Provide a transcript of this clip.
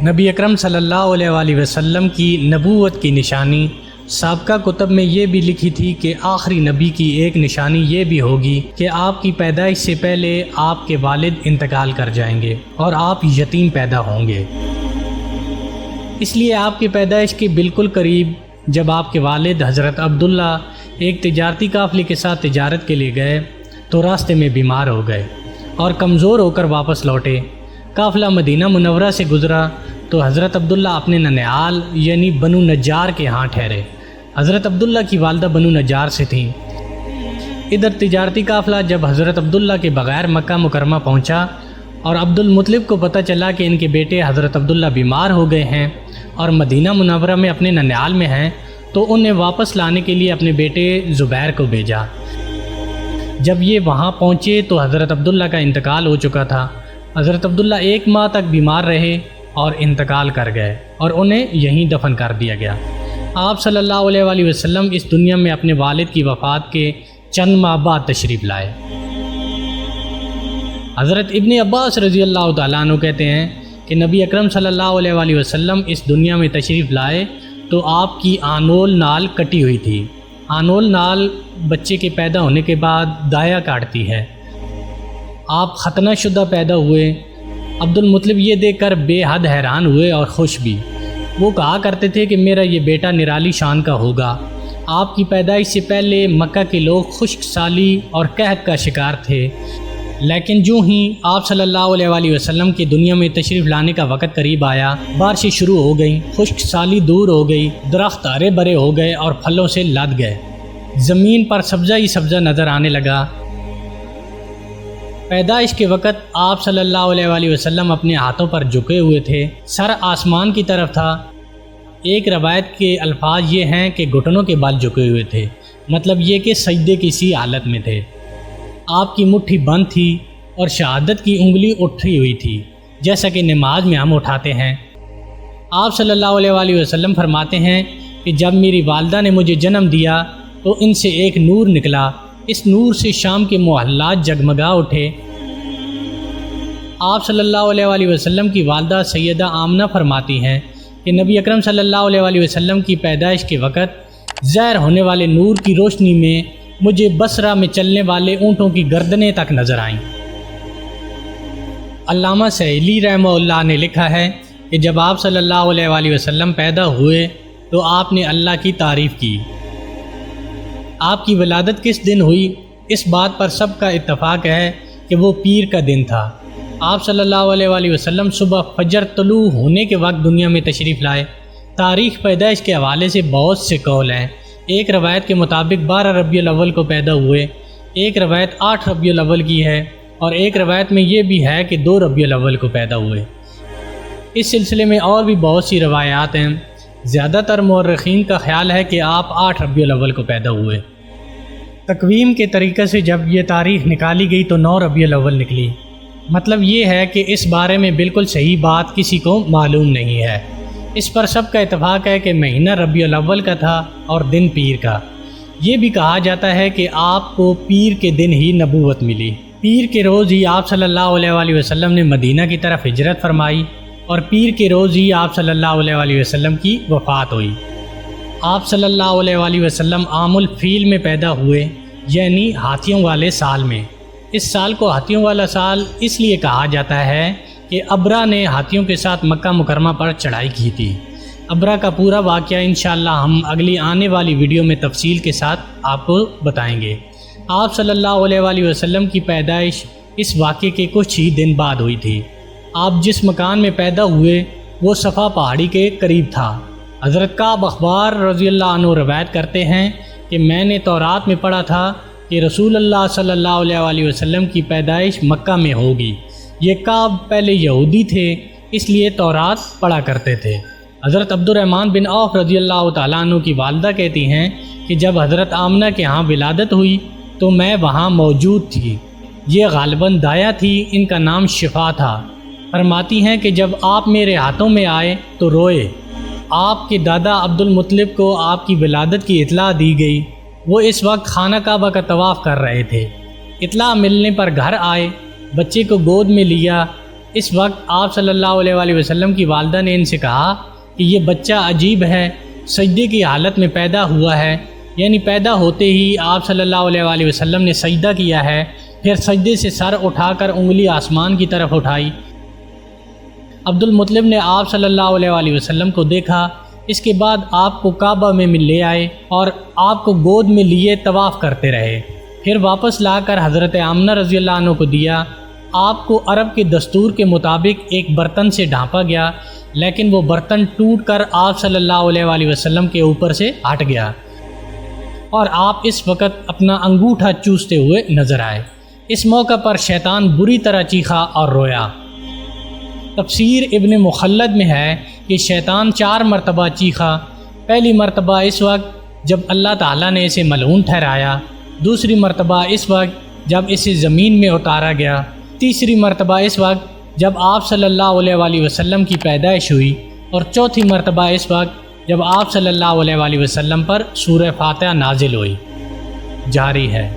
نبی اکرم صلی اللہ علیہ وسلم کی نبوت کی نشانی سابقہ کتب میں یہ بھی لکھی تھی کہ آخری نبی کی ایک نشانی یہ بھی ہوگی کہ آپ کی پیدائش سے پہلے آپ کے والد انتقال کر جائیں گے اور آپ یتیم پیدا ہوں گے۔ اس لیے آپ کی پیدائش کے بالکل قریب جب آپ کے والد حضرت عبداللہ ایک تجارتی قافلے کے ساتھ تجارت کے لیے گئے تو راستے میں بیمار ہو گئے اور کمزور ہو کر واپس لوٹے۔ قافلہ مدینہ منورہ سے گزرا تو حضرت عبداللہ اپنے ننیال یعنی بنو نجار کے ہاں ٹھہرے۔ حضرت عبداللہ کی والدہ بنو نجار سے تھیں۔ ادھر تجارتی قافلہ جب حضرت عبداللہ کے بغیر مکہ مکرمہ پہنچا اور عبد المطلب کو پتہ چلا کہ ان کے بیٹے حضرت عبداللہ بیمار ہو گئے ہیں اور مدینہ منورہ میں اپنے ننیال میں ہیں، تو انہیں واپس لانے کے لیے اپنے بیٹے زبیر کو بھیجا۔ جب یہ وہاں پہنچے تو حضرت عبداللہ کا انتقال ہو چکا تھا۔ حضرت عبداللہ 1 ماہ تک بیمار رہے اور انتقال کر گئے اور انہیں یہیں دفن کر دیا گیا۔ آپ صلی اللہ علیہ وسلم اس دنیا میں اپنے والد کی وفات کے چند ماہ بعد تشریف لائے۔ حضرت ابن عباس رضی اللہ تعالیٰ عنہ کہتے ہیں کہ نبی اکرم صلی اللہ علیہ وسلم اس دنیا میں تشریف لائے تو آپ کی آنول نال کٹی ہوئی تھی۔ آنول نال بچے کے پیدا ہونے کے بعد دایا کاٹتی ہے۔ آپ ختنہ شدہ پیدا ہوئے۔ عبد المطلب یہ دیکھ کر بے حد حیران ہوئے اور خوش بھی۔ وہ کہا کرتے تھے کہ میرا یہ بیٹا نرالی شان کا ہوگا۔ آپ کی پیدائش سے پہلے مکہ کے لوگ خشک سالی اور قحط کا شکار تھے، لیکن جو ہی آپ صلی اللہ علیہ وسلم کی دنیا میں تشریف لانے کا وقت قریب آیا، بارشیں شروع ہو گئیں، خشک سالی دور ہو گئی، درخت ہرے بھرے ہو گئے اور پھلوں سے لد گئے، زمین پر سبزہ ہی سبزہ نظر آنے لگا۔ پیدائش کے وقت آپ صلی اللہ علیہ وسلم اپنے ہاتھوں پر جھکے ہوئے تھے، سر آسمان کی طرف تھا۔ ایک روایت کے الفاظ یہ ہیں کہ گھٹنوں کے بال جھکے ہوئے تھے، مطلب یہ کہ سجدے کی سی حالت میں تھے۔ آپ کی مٹھی بند تھی اور شہادت کی انگلی اٹھی ہوئی تھی، جیسا کہ نماز میں ہم اٹھاتے ہیں۔ آپ صلی اللہ علیہ وسلم فرماتے ہیں کہ جب میری والدہ نے مجھے جنم دیا تو ان سے ایک نور نکلا، اس نور سے شام کے محلات جگمگا اٹھے۔ آپ صلی اللہ علیہ وسلم کی والدہ سیدہ آمنہ فرماتی ہیں کہ نبی اکرم صلی اللہ علیہ وسلم کی پیدائش کے وقت ظاہر ہونے والے نور کی روشنی میں مجھے بصرہ میں چلنے والے اونٹوں کی گردنیں تک نظر آئیں۔ علامہ سہیلی رحمہ اللہ نے لکھا ہے کہ جب آپ صلی اللہ علیہ وسلم پیدا ہوئے تو آپ نے اللہ کی تعریف کی۔ آپ کی ولادت کس دن ہوئی، اس بات پر سب کا اتفاق ہے کہ وہ پیر کا دن تھا۔ آپ صلی اللہ علیہ وسلم صبح فجر طلوع ہونے کے وقت دنیا میں تشریف لائے۔ تاریخ پیدائش کے حوالے سے بہت سے قول ہیں۔ ایک روایت کے مطابق 12 ربیع الاول کو پیدا ہوئے، ایک روایت 8 ربیع الاول کی ہے اور ایک روایت میں یہ بھی ہے کہ 2 ربیع الاول کو پیدا ہوئے۔ اس سلسلے میں اور بھی بہت سی روایات ہیں۔ زیادہ تر مورخین کا خیال ہے کہ آپ 8 ربیع الاول کو پیدا ہوئے۔ تقویم کے طریقے سے جب یہ تاریخ نکالی گئی تو 9 ربیع الاول نکلی۔ مطلب یہ ہے کہ اس بارے میں بالکل صحیح بات کسی کو معلوم نہیں ہے۔ اس پر سب کا اتفاق ہے کہ مہینہ ربیع الاول کا تھا اور دن پیر کا۔ یہ بھی کہا جاتا ہے کہ آپ کو پیر کے دن ہی نبوت ملی۔ پیر کے روز ہی آپ صلی اللہ علیہ وسلم نے مدینہ کی طرف ہجرت فرمائی اور پیر کے روز ہی آپ صلی اللہ علیہ وسلم کی وفات ہوئی۔ آپ صلی اللہ علیہ وسلم عام الفیل میں پیدا ہوئے، یعنی ہاتھیوں والے سال میں۔ اس سال کو ہاتھیوں والا سال اس لیے کہا جاتا ہے کہ ابرا نے ہاتھیوں کے ساتھ مکہ مکرمہ پر چڑھائی کی تھی۔ ابرا کا پورا واقعہ انشاءاللہ ہم اگلی آنے والی ویڈیو میں تفصیل کے ساتھ آپ کو بتائیں گے۔ آپ صلی اللہ علیہ وسلم کی پیدائش اس واقعے کے کچھ ہی دن بعد ہوئی تھی۔ آپ جس مکان میں پیدا ہوئے وہ صفا پہاڑی کے قریب تھا۔ حضرت کعب اخبار رضی اللہ عنہ روایت کرتے ہیں کہ میں نے تورات میں پڑھا تھا کہ رسول اللہ صلی اللہ علیہ وسلم کی پیدائش مکہ میں ہوگی۔ یہ کعب پہلے یہودی تھے، اس لیے تورات پڑھا کرتے تھے۔ حضرت عبد الرحمن بن عوف رضی اللہ تعالیٰ عنہ کی والدہ کہتی ہیں کہ جب حضرت آمنہ کے ہاں ولادت ہوئی تو میں وہاں موجود تھی۔ یہ غالباً دایا تھی، ان کا نام شفا تھا۔ فرماتی ہیں کہ جب آپ میرے ہاتھوں میں آئے تو روئے۔ آپ کے دادا عبد المطلب کو آپ کی ولادت کی اطلاع دی گئی۔ وہ اس وقت خانہ کعبہ کا طواف کر رہے تھے۔ اطلاع ملنے پر گھر آئے، بچے کو گود میں لیا اس وقت آپ صلی اللہ علیہ وسلم کی والدہ نے ان سے کہا کہ یہ بچہ عجیب ہے، سجدے کی حالت میں پیدا ہوا ہے، یعنی پیدا ہوتے ہی آپ صلی اللہ علیہ وسلم نے سجدہ کیا ہے، پھر سجدے سے سر اٹھا کر انگلی آسمان کی طرف اٹھائی۔ عبد المطلب نے آپ صلی اللہ علیہ وسلم کو دیکھا، اس کے بعد آپ کو کعبہ میں لے آئے اور آپ کو گود میں لیے طواف کرتے رہے، پھر واپس لا کر حضرت آمنہ رضی اللہ عنہ کو دیا۔ آپ کو عرب کے دستور کے مطابق ایک برتن سے ڈھانپا گیا، لیکن وہ برتن ٹوٹ کر آپ صلی اللہ علیہ وسلم کے اوپر سے ہٹ گیا اور آپ اس وقت اپنا انگوٹھا چوستے ہوئے نظر آئے۔ اس موقع پر شیطان بری طرح چیخا اور رویا۔ تفسیر ابن مخلد میں ہے کہ شیطان 4 مرتبہ چیخا۔ پہلی مرتبہ اس وقت جب اللہ تعالیٰ نے اسے ملعون ٹھہرایا، دوسری مرتبہ اس وقت جب اسے زمین میں اتارا گیا، تیسری مرتبہ اس وقت جب آپ صلی اللہ علیہ وسلم کی پیدائش ہوئی، اور چوتھی مرتبہ اس وقت جب آپ صلی اللہ علیہ وسلم پر سورہ فاتحہ نازل ہوئی۔ جاری ہے۔